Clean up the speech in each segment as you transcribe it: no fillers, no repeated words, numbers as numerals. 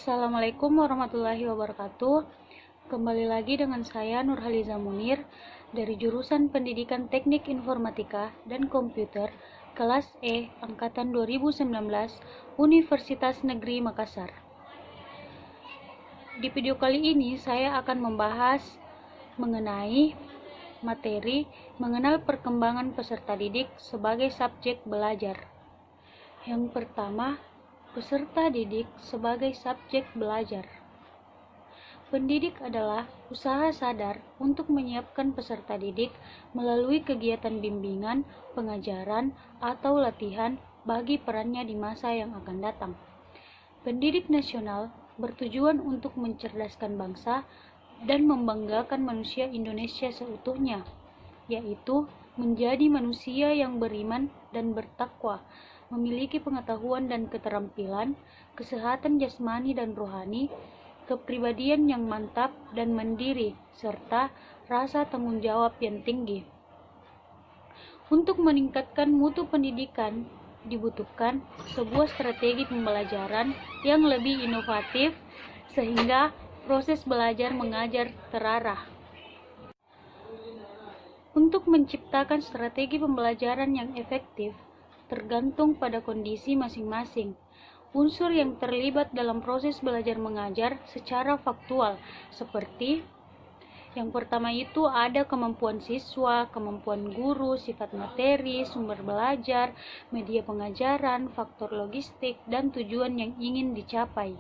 Assalamualaikum warahmatullahi wabarakatuh. Kembali lagi dengan saya Nurhaliza Munir dari jurusan Pendidikan Teknik Informatika dan Komputer kelas E angkatan 2019 Universitas Negeri Makassar. Di video kali ini saya akan membahas mengenai materi mengenal perkembangan peserta didik sebagai subjek belajar. Yang pertama, peserta didik sebagai subjek belajar. Pendidik adalah usaha sadar untuk menyiapkan peserta didik melalui kegiatan bimbingan, pengajaran, atau latihan bagi perannya di masa yang akan datang. Pendidik nasional bertujuan untuk mencerdaskan bangsa dan membanggakan manusia Indonesia seutuhnya, yaitu menjadi manusia yang beriman dan bertakwa, memiliki pengetahuan dan keterampilan, kesehatan jasmani dan rohani, kepribadian yang mantap dan mandiri, serta rasa tanggung jawab yang tinggi. Untuk meningkatkan mutu pendidikan, dibutuhkan sebuah strategi pembelajaran yang lebih inovatif sehingga proses belajar mengajar terarah. Untuk menciptakan strategi pembelajaran yang efektif, tergantung pada kondisi masing-masing. Unsur yang terlibat dalam proses belajar mengajar secara faktual, seperti yang pertama itu ada kemampuan siswa, kemampuan guru, sifat materi, sumber belajar, media pengajaran, faktor logistik, dan tujuan yang ingin dicapai.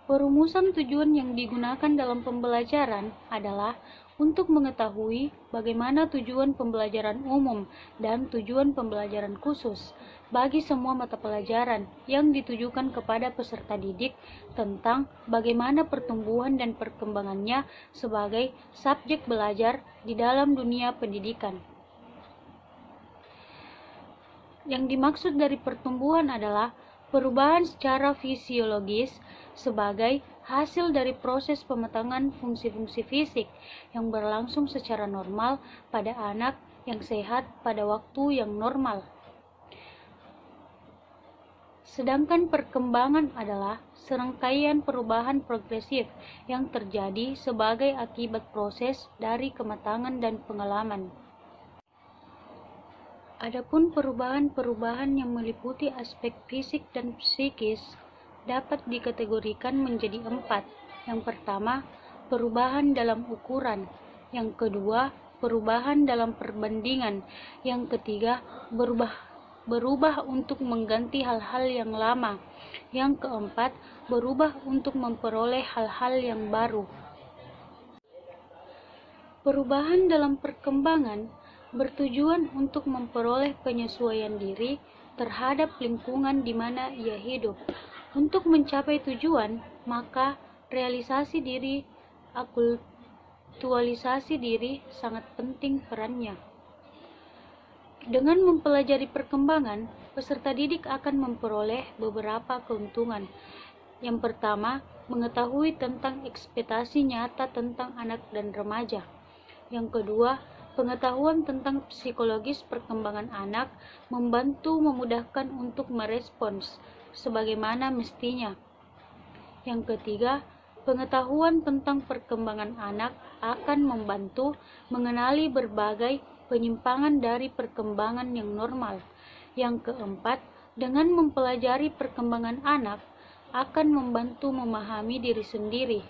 Perumusan tujuan yang digunakan dalam pembelajaran adalah untuk mengetahui bagaimana tujuan pembelajaran umum dan tujuan pembelajaran khusus bagi semua mata pelajaran yang ditujukan kepada peserta didik tentang bagaimana pertumbuhan dan perkembangannya sebagai subjek belajar di dalam dunia pendidikan. Yang dimaksud dari pertumbuhan adalah perubahan secara fisiologis sebagai hasil dari proses pematangan fungsi-fungsi fisik yang berlangsung secara normal pada anak yang sehat pada waktu yang normal. Sedangkan perkembangan adalah serangkaian perubahan progresif yang terjadi sebagai akibat proses dari kematangan dan pengalaman. Adapun perubahan-perubahan yang meliputi aspek fisik dan psikis dapat dikategorikan menjadi 4. Yang pertama, perubahan dalam ukuran. Yang kedua, perubahan dalam perbandingan. Yang ketiga, berubah untuk mengganti hal-hal yang lama. Yang keempat, berubah untuk memperoleh hal-hal yang baru. Perubahan dalam perkembangan bertujuan untuk memperoleh penyesuaian diri terhadap lingkungan di mana ia hidup. Untuk mencapai tujuan, maka realisasi diri, aktualisasi diri sangat penting perannya. Dengan mempelajari perkembangan, peserta didik akan memperoleh beberapa keuntungan. Yang pertama, mengetahui tentang ekspektasi nyata tentang anak dan remaja. Yang kedua, pengetahuan tentang psikologis perkembangan anak membantu memudahkan untuk merespons sebagaimana mestinya. Yang ketiga, pengetahuan tentang perkembangan anak akan membantu mengenali berbagai penyimpangan dari perkembangan yang normal. Yang keempat, dengan mempelajari perkembangan anak akan membantu memahami diri sendiri.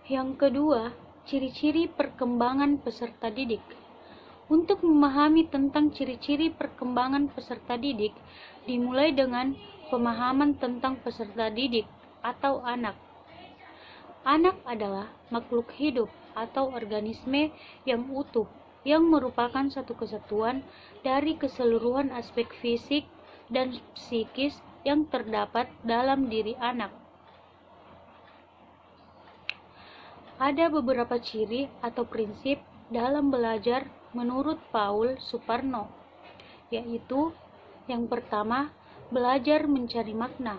Yang kedua, ciri-ciri perkembangan peserta didik. Untuk memahami tentang ciri-ciri perkembangan peserta didik, dimulai dengan pemahaman tentang peserta didik atau anak. Anak adalah makhluk hidup atau organisme yang utuh, yang merupakan satu kesatuan dari keseluruhan aspek fisik dan psikis yang terdapat dalam diri anak. Ada beberapa ciri atau prinsip dalam belajar menurut Paul Suparno, yaitu yang pertama, belajar mencari makna.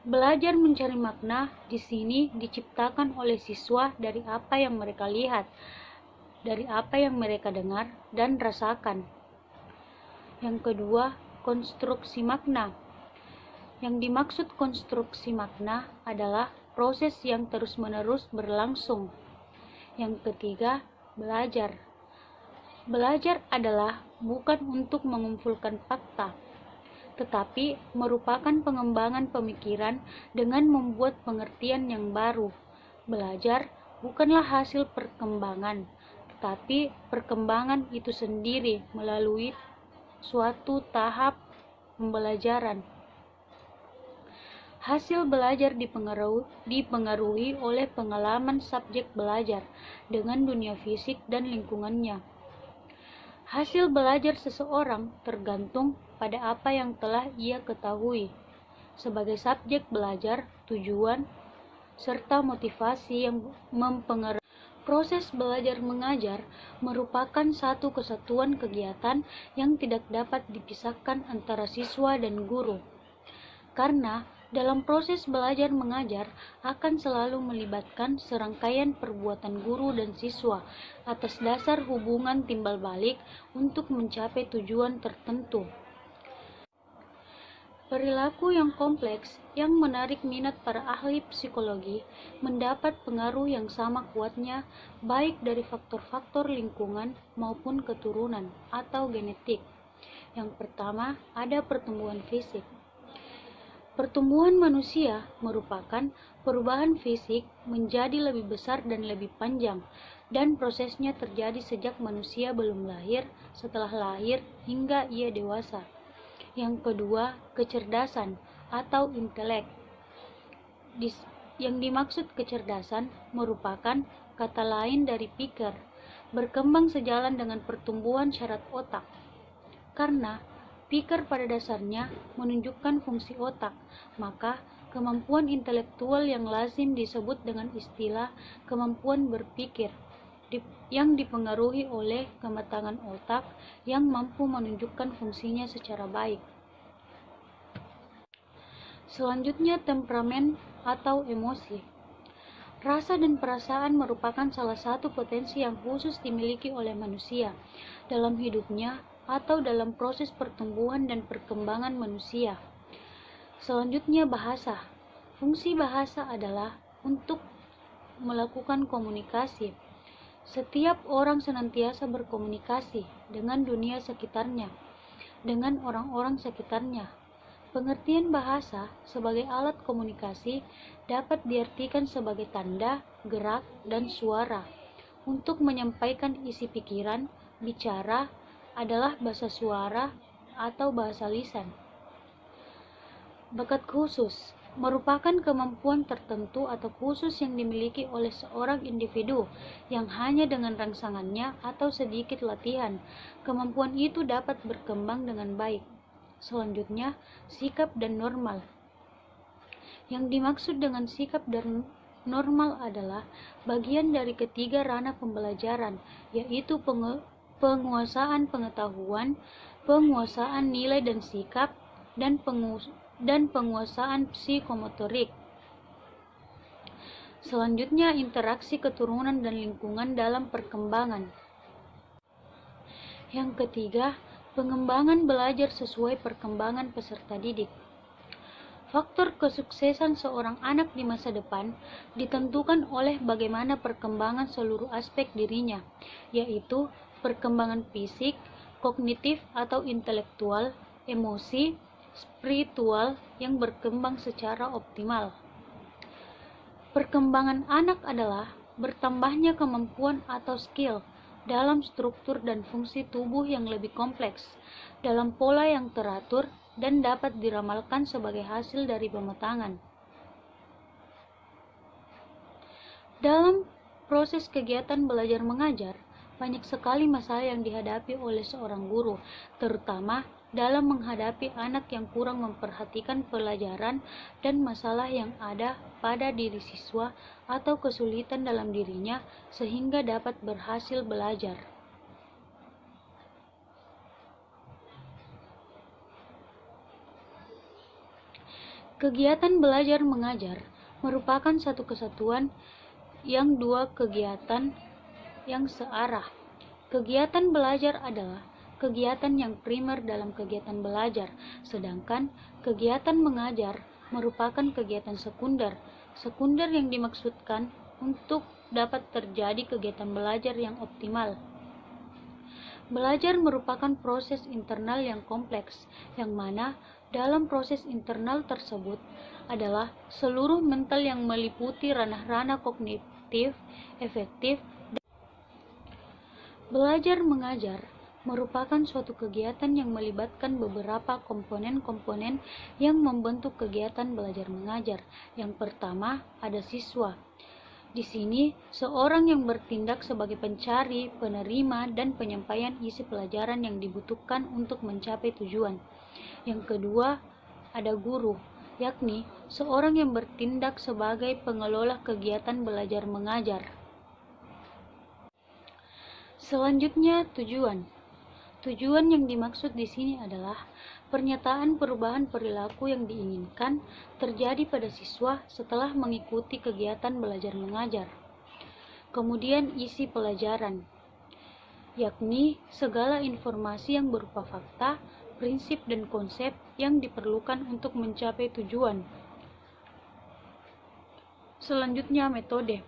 Belajar mencari makna di sini diciptakan oleh siswa dari apa yang mereka lihat, dari apa yang mereka dengar dan rasakan. Yang kedua, konstruksi makna. Yang dimaksud konstruksi makna adalah proses yang terus-menerus berlangsung. Yang ketiga, belajar. Belajar adalah bukan untuk mengumpulkan fakta, tetapi merupakan pengembangan pemikiran dengan membuat pengertian yang baru. Belajar bukanlah hasil perkembangan, tetapi perkembangan itu sendiri melalui suatu tahap pembelajaran. Hasil belajar dipengaruhi oleh pengalaman subjek belajar dengan dunia fisik dan lingkungannya. Hasil belajar seseorang tergantung pada apa yang telah ia ketahui. Sebagai subjek belajar, tujuan, serta motivasi yang mempengaruhi. Proses belajar mengajar merupakan satu kesatuan kegiatan yang tidak dapat dipisahkan antara siswa dan guru. Karena dalam proses belajar mengajar akan selalu melibatkan serangkaian perbuatan guru dan siswa atas dasar hubungan timbal balik untuk mencapai tujuan tertentu. Perilaku yang kompleks yang menarik minat para ahli psikologi mendapat pengaruh yang sama kuatnya baik dari faktor-faktor lingkungan maupun keturunan atau genetik. Yang pertama, ada pertumbuhan fisik. Pertumbuhan manusia merupakan perubahan fisik menjadi lebih besar dan lebih panjang, dan prosesnya terjadi sejak manusia belum lahir, setelah lahir, hingga ia dewasa. Yang kedua, kecerdasan atau intelek. Yang dimaksud kecerdasan merupakan kata lain dari pikir, berkembang sejalan dengan pertumbuhan syaraf otak. Karena pikir pada dasarnya menunjukkan fungsi otak, maka kemampuan intelektual yang lazim disebut dengan istilah kemampuan berpikir, yang dipengaruhi oleh kematangan otak yang mampu menunjukkan fungsinya secara baik. Selanjutnya, temperamen atau emosi. Rasa dan perasaan merupakan salah satu potensi yang khusus dimiliki oleh manusia dalam hidupnya atau dalam proses pertumbuhan dan perkembangan manusia. Selanjutnya, bahasa. Fungsi bahasa adalah untuk melakukan komunikasi. Setiap orang senantiasa berkomunikasi dengan dunia sekitarnya, dengan orang-orang sekitarnya. Pengertian bahasa sebagai alat komunikasi dapat diartikan sebagai tanda, gerak, dan suara. Untuk menyampaikan isi pikiran, bicara adalah bahasa suara atau bahasa lisan. Bakat khusus merupakan kemampuan tertentu atau khusus yang dimiliki oleh seorang individu yang hanya dengan rangsangannya atau sedikit latihan, kemampuan itu dapat berkembang dengan baik. Selanjutnya, sikap dan normal. Yang dimaksud dengan sikap dan normal adalah bagian dari ketiga ranah pembelajaran, yaitu penguasaan pengetahuan, penguasaan nilai dan sikap, dan penguasaan psikomotorik. Selanjutnya, interaksi keturunan dan lingkungan dalam perkembangan. Yang ketiga, pengembangan belajar sesuai perkembangan peserta didik. Faktor kesuksesan seorang anak di masa depan ditentukan oleh bagaimana perkembangan seluruh aspek dirinya, yaitu perkembangan fisik, kognitif atau intelektual, emosi, spiritual yang berkembang secara optimal. Perkembangan anak adalah bertambahnya kemampuan atau skill dalam struktur dan fungsi tubuh yang lebih kompleks, dalam pola yang teratur, dan dapat diramalkan sebagai hasil dari pematangan. Dalam proses kegiatan belajar mengajar, banyak sekali masalah yang dihadapi oleh seorang guru, terutama dalam menghadapi anak yang kurang memperhatikan pelajaran dan masalah yang ada pada diri siswa atau kesulitan dalam dirinya sehingga dapat berhasil belajar. Kegiatan belajar mengajar merupakan satu kesatuan yang dua kegiatan yang searah. Kegiatan belajar adalah kegiatan yang primer dalam kegiatan belajar, sedangkan kegiatan mengajar merupakan kegiatan sekunder. Sekunder yang dimaksudkan untuk dapat terjadi kegiatan belajar yang optimal. Belajar merupakan proses internal yang kompleks, yang mana dalam proses internal tersebut adalah seluruh mental yang meliputi ranah-ranah kognitif, efektif. Belajar mengajar merupakan suatu kegiatan yang melibatkan beberapa komponen-komponen yang membentuk kegiatan belajar mengajar. Yang pertama ada siswa. Di sini, seorang yang bertindak sebagai pencari, penerima, dan penyampaian isi pelajaran yang dibutuhkan untuk mencapai tujuan. Yang kedua, ada guru, yakni seorang yang bertindak sebagai pengelola kegiatan belajar mengajar. Selanjutnya, tujuan. Tujuan yang dimaksud di sini adalah pernyataan perubahan perilaku yang diinginkan terjadi pada siswa setelah mengikuti kegiatan belajar mengajar. Kemudian isi pelajaran, yakni segala informasi yang berupa fakta, prinsip, dan konsep yang diperlukan untuk mencapai tujuan. Selanjutnya metode,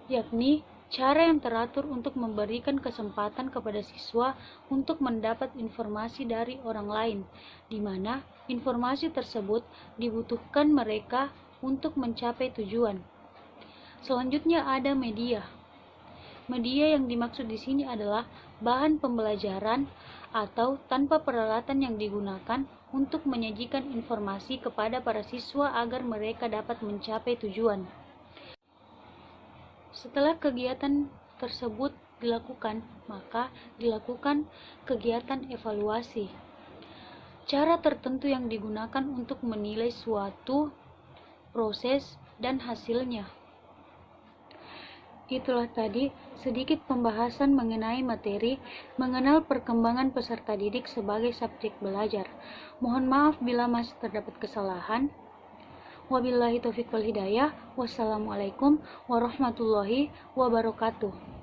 yakni cara yang teratur untuk memberikan kesempatan kepada siswa untuk mendapat informasi dari orang lain, di mana informasi tersebut dibutuhkan mereka untuk mencapai tujuan. Selanjutnya ada media. Media yang dimaksud di sini adalah bahan pembelajaran atau tanpa peralatan yang digunakan untuk menyajikan informasi kepada para siswa agar mereka dapat mencapai tujuan. Setelah kegiatan tersebut dilakukan, maka dilakukan kegiatan evaluasi. Cara tertentu yang digunakan untuk menilai suatu proses dan hasilnya. Itulah tadi sedikit pembahasan mengenai materi mengenal perkembangan peserta didik sebagai subjek belajar. Mohon maaf bila masih terdapat kesalahan. Wabillahi taufiq wal hidayah. Wassalamualaikum warahmatullahi wabarakatuh.